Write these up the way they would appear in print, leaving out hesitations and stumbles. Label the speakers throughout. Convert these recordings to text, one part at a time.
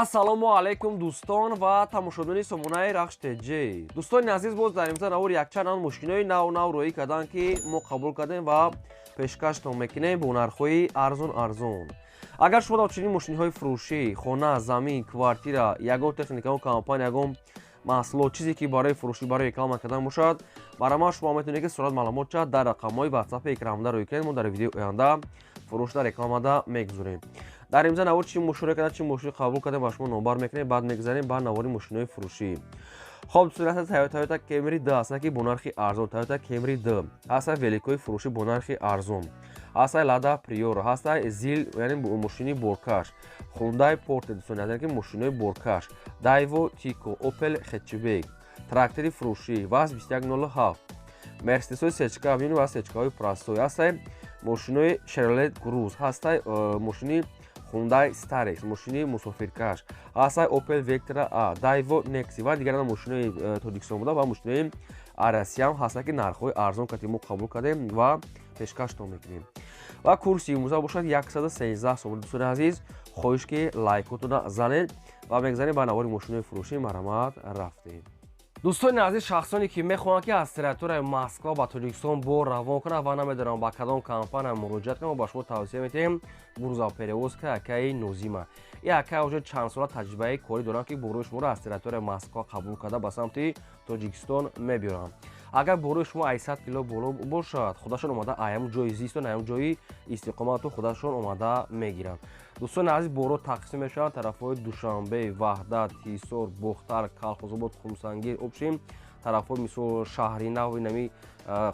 Speaker 1: ассалому алайкум дӯстон ва тамошобини сомонаи рахш теҷ. дӯстони азиз, боз дар имрӯза навор якчанд мушкилои нав рӯӣ кардем, ки мо қабул кардем ва пешкаштон мекунем бо нархҳои арзон. агар шумо дар чунин мошинҳои фурӯшӣ, хона, замин, квартира, ягон техника, ягон компания, ягон маҳсулот, чизе ки барои фурӯшӣ, барои реклама кардан бошад, барои ман шумо метавонед ки сурат маълумотша дар рақамҳои ватсапи экраномада рӯй кунед. мо дар видеои оянда фурӯшда рекламада мегузорем. дар имза навор чӣ мушоҳида карда, чӣ мошин қабул кардем ба шумо номбар мекунем, баъд мегзарем ба навори мошинҳои фурӯшӣ. хоб дӯстон, Toyota Camry D ҳаст ки бо нархи арзон. Toyota Camry D ҳаст великои фурӯшӣ бо нархи арзон. ҳаст Lada Priora, ҳаст Zil, яъне мошини боркаш, Hyundai Porter дӯстон, яъне ки мошинои боркаш, Daewoo Tico, Opel Hatchback, трактори фурӯшӣ ВАЗ 2107, Mercedes-ҳои сечка ва сечкаҳои простой, ҳаст мошинои Chevrolet Cruze, ҳаст мошини Hyundai Starex, мошини мусофиркаш, ҳаст Opel Vectra A, Daewoo Nexi ва дигар мошинои Тоҷикистон буда ва мошинои Арасиям ҳаст ки нархҳои арзон кардем, мо қабул кардем ва пешкаштон мекунем. ва курси имрӯза бошад 113 сом. дӯстони азиз, хоҳиш ки лайкотона занед ва мегзарем ба навори мошинои фурӯшӣ. марамат рафтем. дӯстони азиз, шахсоне ки мехоҳанд ки аз территорияи Москва ба Тоҷикистон бор равон кунанд ва намедонанд ба кадом компания муроҷиат кунанд, мо ба шумо тавсия метаҳем грузоперевозка Акаи Нозима. ин Акай уже чанд сола таҷрибаи корӣ доранд ки борои шуморо аз территорияи Москва қабул карда ба самти Тоҷикистон мебиёранд. агар борои шумо 800 кило боло бошад, худашон омада аяму ҷои зистон, аяму ҷои истиқомату худашон омада мегиранд. дӯстони азиз, боро тақсим мешаванд тарафҳои Душанбе, Ваҳдат, Ҳисор, Бохтар, Калхозобод, Хумсангир, обшим тарафҳои мисол Шаҳри Нав, нами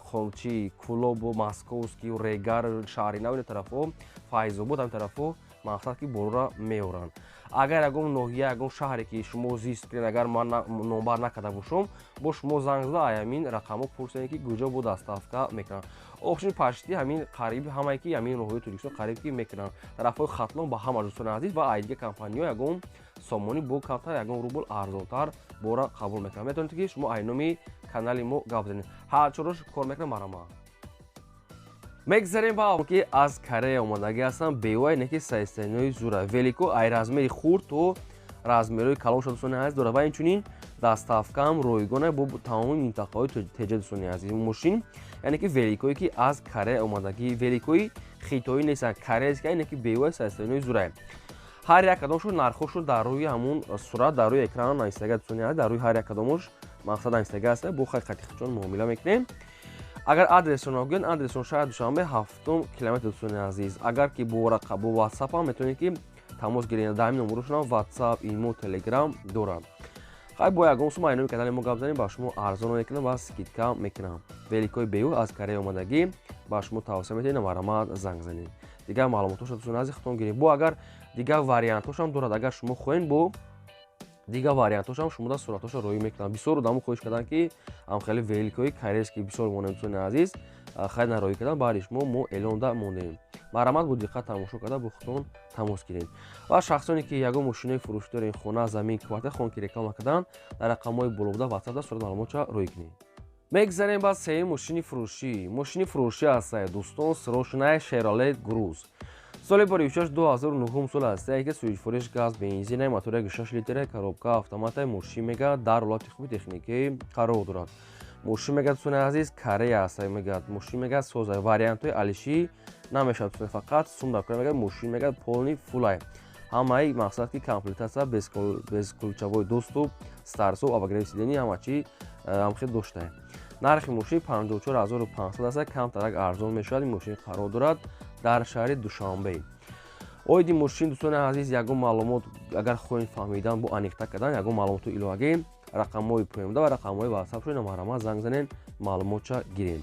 Speaker 1: Холчи, Кулобу, Московский, Регар, Шаҳри Нав, ин тарафҳо Файзобод, ҳамин тарафҳо мақсад ки борора меоранд. агар ягон ноҳия, ягон шаҳре ки шумо зист кунед, агар ман номбар накарда бошам, бо шумо занг зада аямин рақамо пурсед ки куҷо бо доставка мекунанд. обшин пашти ҳамин қариб ҳамае ки ҳамин роҳҳои Тоҷикистон қариб ки мекунанд. тарафҳои хатлон ба ҳама дӯстони азиз ва айдига компаниҳо ягон сомони бо камтар, ягон рубл арзонтар бора қабул мекунанд. метавонед ки шумо айноми канали мо гап занед. ҳар чорош кор мекунам марама. мегзарем ба ки аз Корея омадагӣ ҳастанд. беои неки сайстаниҳои зура велико ай размери хурд то размерҳои калон шуда дӯстони азиз дорад ва инчунин доставкаам ройгона бо тамоми минтақаҳои теҷа дӯстони азиз. мошин яъне ки великое ки аз Корея омадагӣ, великои хитоӣ нестанд, кореяска, яъне ки беои сайстаниҳои зура. ҳар як кадомшон нархошон дар рӯи ҳамун сурат дар рӯи экран навистага дӯстони азиз, дар рӯи ҳар як кадомош мақсад навистага аст. бо хақиқатчон муомила мекунем. агар адресро нагӯянд, адресон шаҳри Душанбе 7 километр дӯстони азиз. агар ки бо WhatsApp ҳам метавонед ки тамос гиред. дар ҳамин номерошон WhatsApp, имо, Telegram дорад. хай бо ягон сума айноми канали мо гап занем, ба шумо арзон мекунам ва скидка мекунам. великои беу аз Корея омадагӣ ба шумо тавсия метавонед марамат занг занед. дигар маълумотошро дӯстони азиз хитон гиред. бо агар дигар вариантошам дорад, агар шумо хоҳед бо дигар вариантошам шумода суратошро роӣ мекунам. бисёр одамо хоҳиш карданд ки амхели великои корейски бисёр монем дӯстони азиз хай нароӣ кардан, баъди шумо мо эълонда мондем. марамат бо диққат тамошо карда бо худтон тамос гиред. ва шахсоне ки ягон мошинаи фурӯшӣ дорен, хона, замин, квартира хоҳанд ки реклама кардан, дар рақамҳои болобуда WhatsApp сурат маълумотша роӣ кунед. мегзарем ба сеюм мошини фурӯшӣ. мошини фурӯшӣ ҳаст дӯстон, срочная Chevrolet Cruze. соли бори 2009 сол аст ки суҷфурӯш газ, бензин, мотори 6 литр, коробка автомата мошин мега дар ҳолати хуби техникӣ қарор дорад. мошин мега дӯстони азиз Корея аст, мега мошин мега соза вариантҳои алишӣ намешавад дӯстони, фақат сум дар Корея мега мошин мега полни фулай. ҳамаи мақсад ки комплектация безключовой доступ, старсов, обогрев сидений ҳама чи ҳамхел доштае. нархи мошин 54500 аст, камтарак арзон мешавад. ин мошин қарор дорад дар шаҳри Душанбе. оиди мошин дӯстони азиз, ягон маълумот агар хоҳед фаҳмидан бо аниқта кардан, ягон маълумоту иловагӣ, рақамҳои поёмда ва рақамҳои WhatsApp шуд марамат занг занед, маълумотша гиред.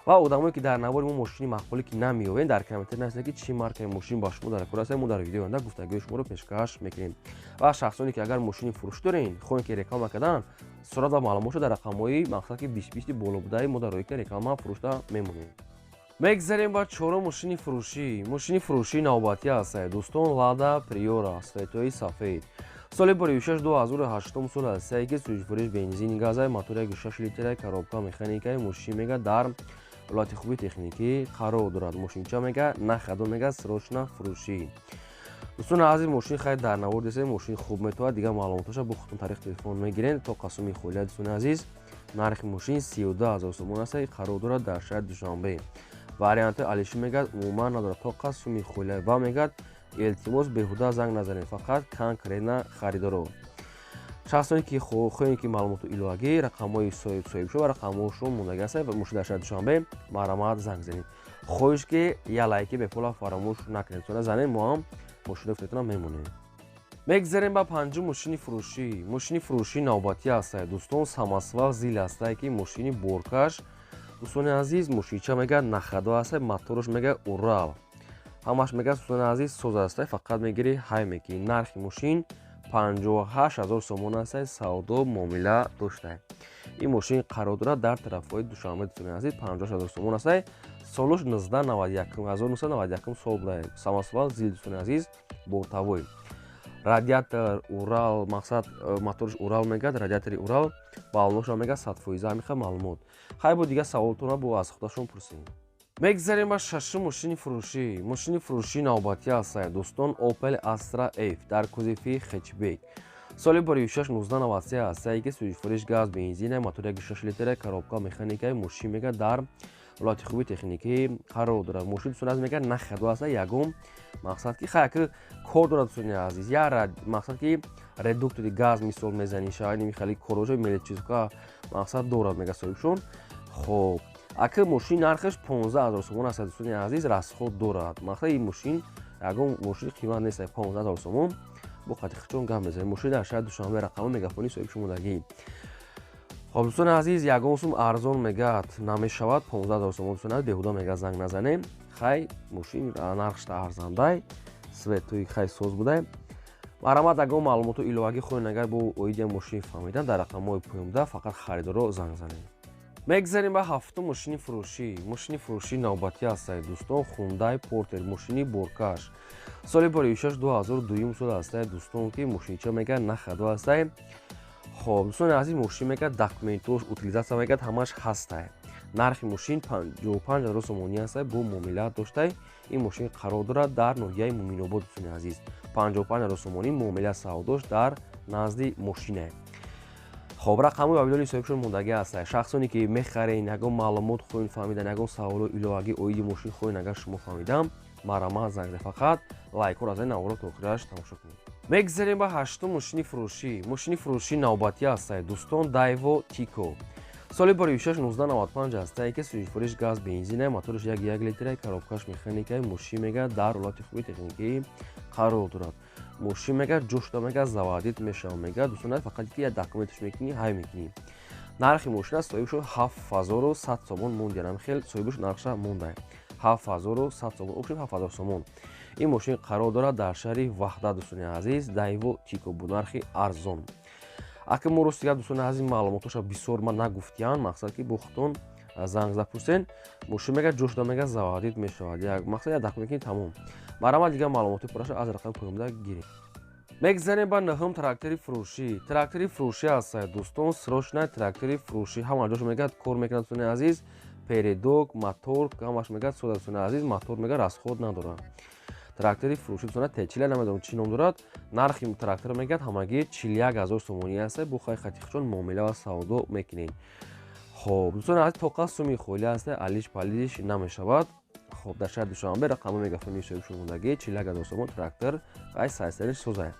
Speaker 1: ва одамое ки дар навори мо мошини мақбуле ки намеёбед, дар комментар нависед ки чӣ маркаи мошин ба шумо дар кор аст, мо дар видеои оянда гуфтагӯи шуморо пешкаш мекунем. ва шахсоне ки агар мошини фурӯшӣ дорен, хоҳед ки реклама кардан, сурат ва маълумотшо дар рақамҳои мақсад ки 20 болобудаи мо дар роҳи ки реклама фурӯшта мемонем. мегзарем ба чорум мошини фурӯшӣ. мошини фурӯшии навбатӣ аст дӯстон, Lada Priora светои сафед. соли бори 2008 сол аст ки суҷфурӯш бензин, газа, мотори 6 литр, коробка механикаи мошин мега дар ҳолати хуби техникӣ қарор дорад. мошинча мега нахадо мега срочна фурӯшӣ. دوستان عزیز ماشین خیلی در نورد است، ماشین خوب میتونه دیگه معلوماتش با خودتون طریق تلفن میگیرین تا قسمی خولیا. دوستان عزیز نرخ ماشین 32000 سوم است، قرار دارد در شهر دوشنبه. واریانت علیشی میگه عموما نداره تا قسمی خولیا و میگه التماس بهوده زنگ نزنید، فقط کنکرنا خریدارو. شخصانی که خوین که معلومات ایلاگی رقمای صاحب شو و رقماشون موندگی است و مشت در شهر دوشنبه مرامت زنگ زنید. خوش که یا لایک به پول فراموش نکنید، چون زنین ما هم ماشین فتتون میمونیم. میگذاریم با پنجم ماشین فروشی. ماشین فروشی نوبتی است دوستان، ساماسوال زیل است که ماشین بورکاش. دوستان عزیز ماشینچه میگه نخدا است، موتورش میگه اورال، همش میگه دوستان عزیز سوز است، فقط میگیری های میگی. نرخ ماشین 58000 سوم است، سودا معامله داشته. این ماشین قرار دارد در طرفای دوشنبه. دوستان عزیز 58000 سوم است، سالش 1991 سال بوده. ساماسوال زیل دوستان عزیز بورتاوی. رادیاتор Урал мақсад моторш Урал мегад, радиатори Урал балонош мегад 100% меха маълумот. Хай бо дига саволтона бо аз худашон пурсем. Мегзарем ба шашум мошини фурӯшӣ. Мошини фурӯшӣ навбатӣ аст дӯстон, Opel Astra F дар кузофи хэтчбек. соли бори 1993 аст ки сӯзишвориш газ бензин, мотори 1.6 литр, коробка механикаи мошин мегад дар ҳолати хуби техникӣ қарор дорад. мошин дӯстон азиз мегад нахадо аст, ягон мақсад ки хайки кор дорад. дӯстони азиз я мақсад ки редуктори газ мисол мезани шайни михали корожо мелет чизка мақсад дорад мегад соҳибшон. хоб аки мошин нархаш 15000 сомон аст дӯстони азиз, расход дорад. мақсад ин мошин ягон мошини қимат нест, 15000 сомон бо қатиқчон гам мезанем. мошин дар шаҳри душанбе рақами мегафони соҳибшон мудагӣ. خب دوستان عزیز یگان سوم ارزان میگد نمیشود 15000 سوم. دوستان بهودا میگه زنگ نزنیم. خی ماشین نرخش ارزانده سویتوی خی سوز بوده. مرامت یگان معلومات ایلاگی خود نگر با اویدی ماشین فهمیدن در رقم‌های پایینده فقط خریدارو زنگ زنیم. میگذاریم به هفتم ماشین فروشی. ماشین فروشی نوبتی است دوستان، خوندای پورتر ماشینی بورکاش. سال باری 2002 سال است دوستان که ماشینچه میگه نخدو است. خب دوستان عزیز ماشین میگه داکومنتوش утилизация میگه همش هسته. نرخ ماشین 55000 سومونی است با معامله داشته. این ماشین قرار دارد در ناحیه مومین‌آباد. دوستان عزیز 55000 سومونی معامله سوداش در نزد ماشینه. خب رقم وابیدانی صاحبشون موندگی است. شخصانی که میخرین یگان معلومات خوین فهمیدن، یگان سوال ایلاگی اویدی ماشین خوین اگر شما فهمیدم مرامت زنگ فقط لایک رو از این نوارو تا آخرش تماشا کنید. میگذاریم به هشتم ماشین فروشی. ماشین فروشی نوبتی است دوستان، دایو تیکو. سال باری 1995 است که سوزشوارش گاز بنزین، موتورش 1 لیتر، коробкаш механикаи мошин мега дар ҳолати хуби техникӣ қарор дорад. мошин мега ҷошта мега заводит мешава мега дӯстон фақат ки як документаш мекунӣ ҳай мекунӣ. нархи мошин аст соҳибшо 7100 сомон монда. намхел соҳибаш нархша монда 7100 сомон, обшин 7000 сомон. ин мошин қарор дорад дар шаҳри ваҳда. дӯстони азиз дайво тико бу нархи арзон. аки мо ростига дӯстони азиз маълумоташа бисёр ман нагуфтиян, мақсад ки бо худтон занг запурсен. мошин мега ҷошта мега заводит мешавад, як мақсад як документки тамом. марама дига маълумоти пураша аз рақами поёмда гирем. мегзарем ба наҳум трактори фурӯшӣ. трактори фурӯшӣ аст дӯстон, срочна трактори фурӯшӣ. ҳама ҷош мегад кор мекунад дӯстони азиз, передок, мотор ҳамаш мегад сода. дӯстони азиз мотор мега расход надорад. трактори фурӯшӣ дӯстона течила намедонам чӣ ном дорад. нархи трактора мегад ҳамагӣ 41000 сомонӣ аст. бо хай хатиқчон муомила ва савдо мекунед. хоб дӯстони азиз то қас сумми холи аст, алиш палиш намешавад. хоб дар шаҳри душанбе рақами мегафони соҳибшон мондагӣ 41000 сомон трактор хай сайстаниш соза.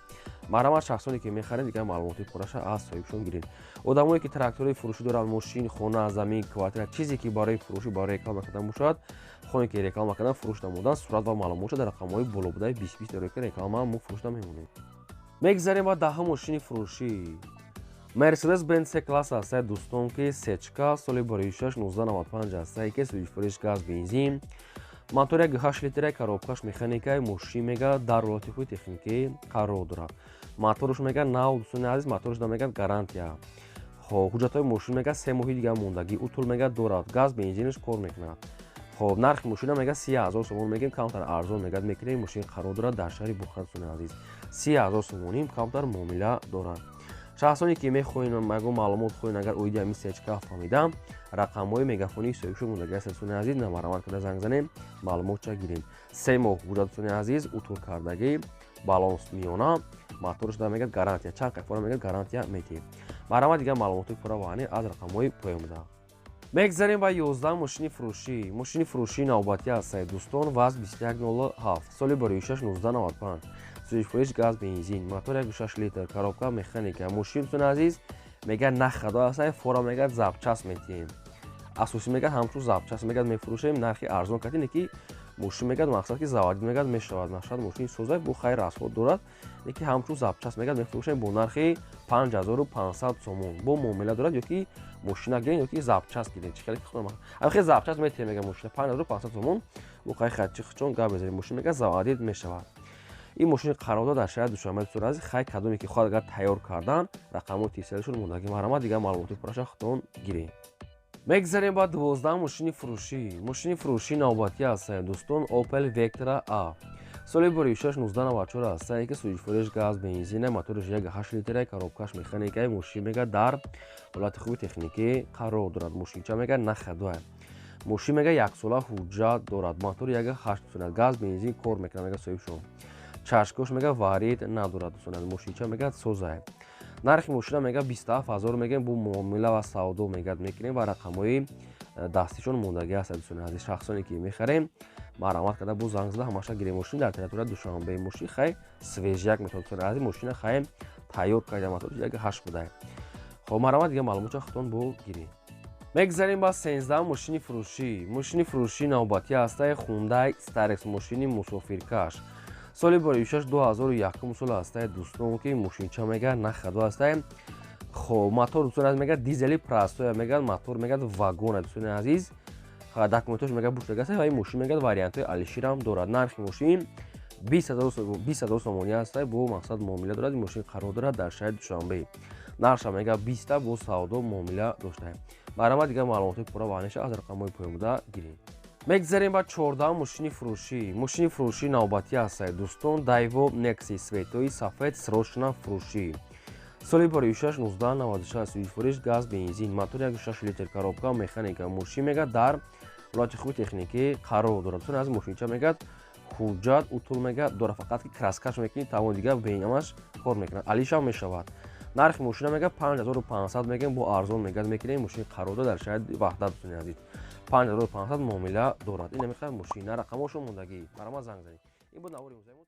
Speaker 1: марама шахсоне ки мехарен дига маълумоти пураша аз соҳибшон гиред. одамое ки трактори фурӯшӣ доранд, мошин, хона, замин, квартира, чизе ки барои фурӯшӣ барои реклама кардан бошад, хоне ки реклама кардан фурӯш намудан, сурат ва маълумотша дар рақамҳои болобудаи 20 доред ки реклама мо фурӯшда мемонем. мегзарем ба даҳум мошини фурӯшӣ. Mercedes Benz C-класс аст дӯстон ки сечка соли бори 1995 аст ки сӯзишвориш газ бензин, мотори 1.8 литр, коробкаш механикаи мошин мега дар ҳолати хуби техникӣ қарор дорад. моторш мега нав дӯстони азиз, моторш да мега гарантия. хоб ҳуҷҷатҳои мошин мега 3 моҳи дига мондагӣ утул мега дорад. газ бензинаш кор мекунад. хоб нархи мошина мега 30000 сомон мегем, камтар арзон мегад мекунем. мошин қарор дорад дар шаҳри Бухар дӯстони азиз 30000 сомоним камтар муомила дорад. шахсоне ки мехоҳем ягон маълумот хоҳем агар оиди ҳамин сечка фаҳмидам, рақамҳои мегафонии соҳибшон мондаги аст дӯстони азиз, намарамат карда занг занем, маълумотша гирем. 3 моҳ ҳуҷҷат дӯстони азиз утул кардагӣ баланс миёна моторш дар мегӯяд гарантия чанд қайфора мегӯяд гарантия метиҳем. Марҳамат дигар маълумоти пурра ва аниқ аз рақамҳои поёмда. Мегзарем ба 11 мошини фурӯшӣ. Мошини фурӯшии навбатӣ ҳастед дӯстон. ВАЗ 2107, соли барои 6 1995. Сӯзишвориш газ бензин, мотор 1.6 литр, коробка механика. Мошини дӯстон азиз мегӯяд нахадо ҳастад, фора мегӯяд запчас метиҳем. Асоси мегӯяд ҳамчун запчас мегӯяд мефурӯшем, нархи арзон кардем ки мошин мегӯяд мақсад ки заводӣ мегӯяд мешавад. Мақсад мошини соза бу хайр расход дорад, ки ҳамчун запчас мегӯяд мефурӯшем бо нархи 5500 сомон. Бо муомила дорад ёки мошина гирем ёки запчас гирем. Чӣ хеле худам ахе запчас метиҳем мегӯяд мошина 5500 сомон. Бу хайр хачи хчон гап мезанем. Мошин мегӯяд заводӣ мешавад. Ин мошини қарордод дар шаҳри Душанбе дӯстон азиз хай кадоме ки хоҳад агар тайёр кардан рақамҳои телефоншон мондаги марҳамат дигар маълумоти пурраша худтон гирем. Мегзарем ба 12 мошини фурӯшӣ. Мошини фурӯшии навбатӣ ҳастед дӯстон. Opel Vectra A, соли барои 6 1994 ҳастад, ки сӯзишвориш газ бензин, моториш 1.8 литр, коробкаш механика. Мошин мегӯяд дар ҳолати хуби техникӣ қарор дорад. Мошинча мегӯяд нахадо. Мошин мегӯяд 1 сола ҳуҷҷат дорад. Мотор 1.8 дорад. Газ бензин кор мекунад мегӯяд соҳибшон. Чашкош мегӯяд варид надорад дӯстон. Мошинча мегӯяд соза. нархи мошина мегӯяд 27000 мегӯем. Бу муомила ва савдо мегӯяд мекунем ва рақамҳои дастишон мондагӣ ҳастад дӯстони азиз. Шахсоне ки мехарем марҳамат карда бу занг зада ҳамаша гирем. Мошин дар территорияи Душанбе. Мошин хай свежак метавонад дӯстони азиз. Мошина хай тайёр карда моториш 1.8 буда. хоб марҳамат дигар маълумота худтон бо гирем. Мегзарем ба 13 мошини фурӯшӣ. Мошини фурӯшии навбатӣ ҳастад Hyundai Starex, мошини мусофиркаш. соли барои 6 2001 сол ҳастад дӯстон, ки мошинча мегӯяд нахадо ҳастад. хоб мотор дӯстон азиз мегӯяд дизели простоя мегӯяд мотор мегӯяд вагона дӯстони азиз. документош мегӯяд буштаг ҳастад ва ин мошин мегӯяд вариантҳои алиширам дорад. нархи мошин 20000 сомонӣ ҳастад. бо мақсад муомила дорад. Ин мошин қарор дорад дар шаҳри Душанбе. нархша мегӯяд 20 бо савдо муомила доштаем. марҳамат дигар маълумоти пурра ва аниша аз рақамҳои поёмда гирем. Мегзарем ба 14 мошини фурӯшӣ. Мошини фурӯшии навбатӣ ҳастад дӯстон. Daewoo Nexi светои сафед срочна фурӯшӣ. соли барои 6 1996, сӯзишвориш газ бензин, мотор 1.6 литр, коробка механика. Мошин мегӯяд дар ҳолати хуби техникӣ қарор дорад. дӯстон азиз мошинча мегӯяд ҳуҷҷат утул мегӯяд дорад, фақат ки краскаш мекунӣ тавон дигар беинамаш кор мекунад, алишам мешавад. нархи мошина мегӯяд 5500 мегӯем. бо арзон мегӯяд мекунем. мошини қарордод дар шаҳри Ваҳдат дӯстони азиз. 5500 муомила дорад. ин намехоҳад мошина рақамҳошон мондагӣ. марҳамат занг занед. ин буд навори имрӯзаи мо.